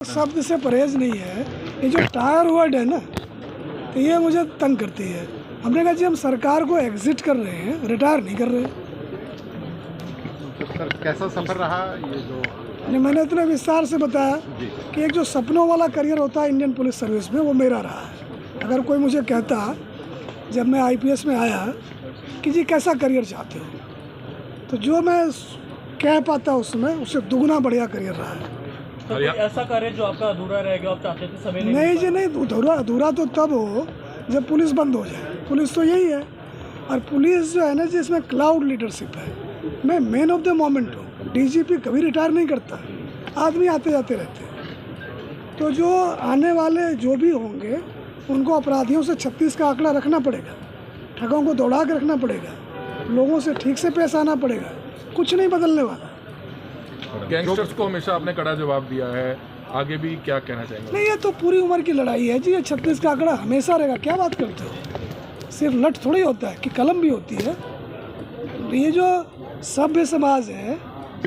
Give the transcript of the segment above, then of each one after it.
शब्द से परहेज नहीं है। ये जो टायर वर्ड है ना, तो ये मुझे तंग करती है। हमने कहा जी हम सरकार को एग्जिट कर रहे हैं, रिटायर नहीं कर रहे। तो सर कैसा सफ़र रहा ये जो? मैंने इतने विस्तार से बताया कि एक जो सपनों वाला करियर होता है इंडियन पुलिस सर्विस में, वो मेरा रहा है। अगर कोई मुझे कहता जब मैं आईपीएस में आया कि जी कैसा करियर चाहते हो, तो जो मैं कह पाता उसमें उससे दुगना बढ़िया करियर रहा है। तो कोई ऐसा कार्य जो आपका अधूरा रह गया, आप चाहते थे समय नहीं जी नहीं, अधूरा तो तब हो जब पुलिस बंद हो जाए। पुलिस तो यही है, और पुलिस जो है ना जिसमें क्लाउड लीडरशिप है। मैं मैन ऑफ द मोमेंट हूँ। डीजीपी कभी रिटायर नहीं करता, आदमी आते जाते रहते हैं। तो जो आने वाले जो भी होंगे उनको अपराधियों से 36 का आंकड़ा रखना पड़ेगा, ठगों को दौड़ा के रखना पड़ेगा, लोगों से ठीक से पेश आना पड़ेगा। कुछ नहीं बदलने वाला। गैंगस्टर्स को हमेशा आपने कड़ा जवाब दिया है, आगे भी क्या कहना चाहेंगे? नहीं, ये तो पूरी उम्र की लड़ाई है जी। ये 36 का आंकड़ा हमेशा रहेगा। क्या बात करते हो? सिर्फ लठ थोड़ी होता है कि कलम भी होती है। ये जो सभ्य समाज है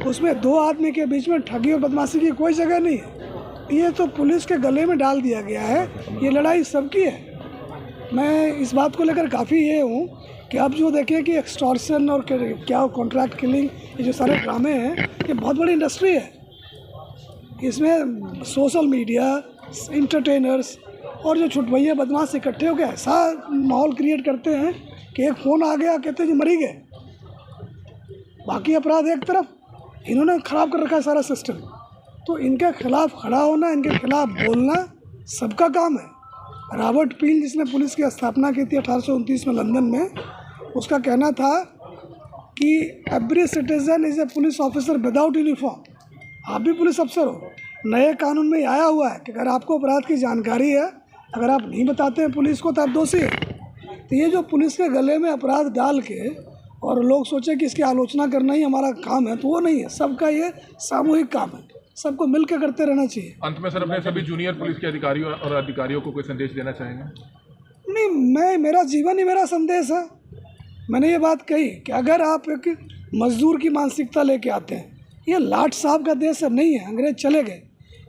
उसमें दो आदमी के बीच में ठगी और बदमाशी की कोई जगह नहीं है। ये तो पुलिस के गले में डाल दिया गया है। ये लड़ाई सबकी है। मैं इस बात को लेकर काफ़ी ये हूँ कि आप जो देखें कि एक्सटॉर्शन और क्या कॉन्ट्रैक्ट किलिंग, ये जो सारे ड्रामे हैं, ये बहुत बड़ी इंडस्ट्री है। इसमें सोशल मीडिया, इंटरटेनर्स और जो छुटभैया बदमाश इकट्ठे होकर ऐसा माहौल क्रिएट करते हैं कि एक फ़ोन आ गया, कहते हैं जी मरी गए, बाकी अपराध एक तरफ। इन्होंने ख़राब कर रखा है सारा सिस्टम। तो इनके खिलाफ खड़ा होना, इनके खिलाफ बोलना सबका काम है। रॉबर्ट पील जिसने पुलिस की स्थापना की थी 1829 में लंदन में, उसका कहना था कि every citizen is a police officer without uniform. आप भी पुलिस अफसर हो। नए कानून में आया हुआ है कि अगर आपको अपराध की जानकारी है, अगर आप नहीं बताते हैं पुलिस को, तो आप दोषी हैं। तो ये जो पुलिस के गले में अपराध डाल के और लोग सोचे कि इसकी आलोचना करना ही हमारा काम है, तो वो नहीं है। सबका ये सामूहिक काम है, सबको मिल के करते रहना चाहिए। अंत में सर अपने सभी जूनियर पुलिस के अधिकारियों को कोई संदेश देना चाहेंगे? नहीं, मेरा जीवन ही मेरा संदेश है। मैंने ये बात कही कि अगर आप एक मजदूर की मानसिकता लेके आते हैं, ये लाट साहब का देश नहीं है। अंग्रेज चले गए,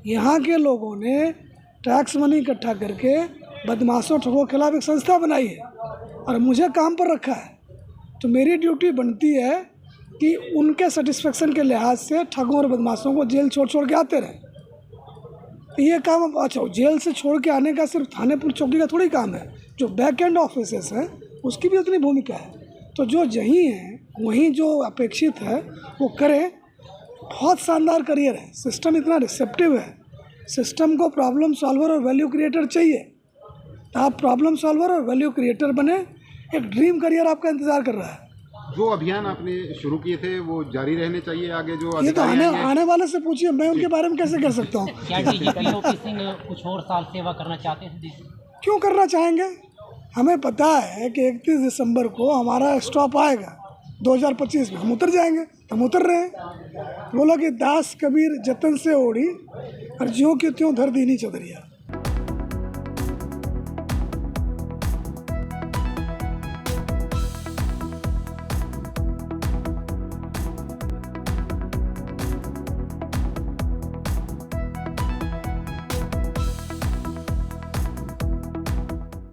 यहाँ के लोगों ने टैक्स मनी इकट्ठा करके बदमाशों ठगों के खिलाफ एक संस्था बनाई है और मुझे काम पर रखा है। तो मेरी ड्यूटी बनती है कि उनके सेटिस्फेक्शन के लिहाज से ठगों और बदमाशों को जेल छोड़ के आते रहे। ये काम अच्छा, जेल से छोड़ के आने का सिर्फ थाने पुलिस चौकी का थोड़ी काम है। जो बैक एंड ऑफिसेस हैं उसकी भी उतनी भूमिका है। तो जो यहीं है वहीं जो अपेक्षित है वो करें। बहुत शानदार करियर है। सिस्टम इतना रिसेप्टिव है। सिस्टम को प्रॉब्लम सॉल्वर और वैल्यू क्रिएटर चाहिए। तो आप प्रॉब्लम सॉल्वर और वैल्यू क्रिएटर बने। एक ड्रीम करियर आपका इंतज़ार कर रहा है। जो अभियान आपने शुरू किए थे वो जारी रहने चाहिए आगे? जो ये तो आने वाले से पूछिए, मैं उनके बारे में कैसे कह सकता हूँ। क्या डीजीपी ओपी सिंह कुछ और साल सेवा करना चाहते हैं? क्यों करना चाहेंगे? हमें पता है कि 31 दिसंबर को हमारा स्टॉप आएगा 2025 में। हम उतर जाएंगे, हम उतर रहे हैं। बोला कि दास कबीर जतन से ओढ़ी और ज्यों की त्यों धर दीनी चदरिया।